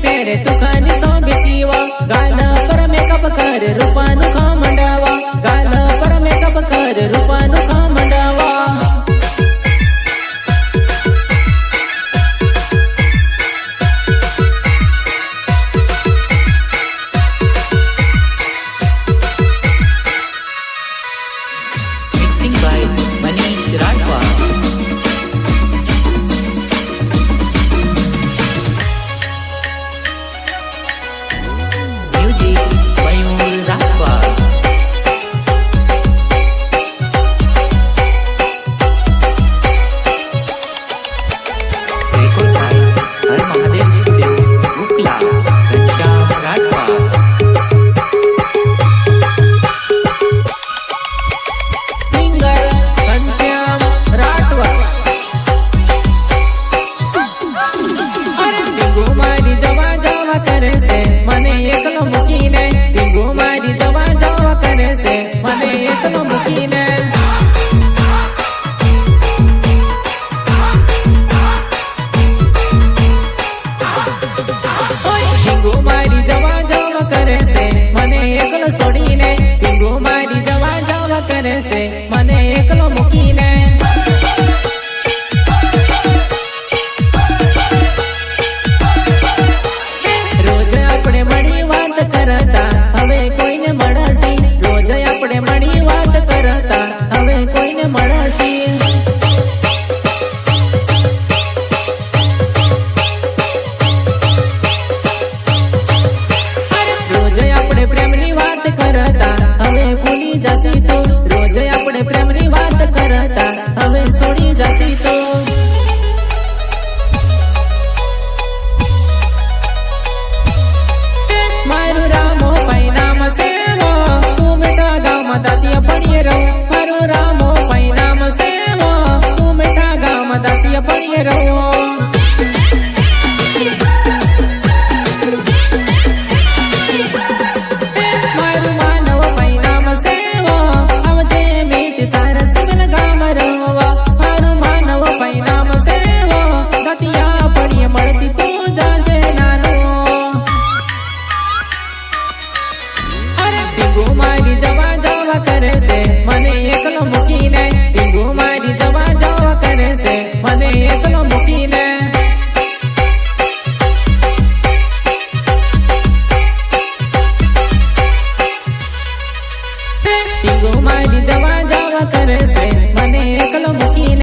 પહેરે તુખાની સો બેટીવા ગાલ પર મેકઅપ કર રૂપાનું ખા મંડાવા ગાલ પર મેકઅપ કર રૂપાનું ખા મંડાવા by Manish Radwa. Music Mayur Radwa. Record by Har Mahadev Studio, Ukla, Ghanshyam Radwa. करे से मने एकलो मुकीने टींगो मारी जवा जवा करे से मने एकलो मुकीने टींगो मारी जवा जवा करे से मने एकलो छोड़ीने टींगो मारी जवा जवा करे से मने एकलो मुकीने जाती तो रोज अपने प्रेम नी बात करता हमें छोड़ी जाती तो मारू रामो पाई नाम से वो तू मिठा गाँव में दातिया पड़िए रहो मारू रामो पाई नाम से वो तू मिठा गाँव में दातिया पड़िए रहो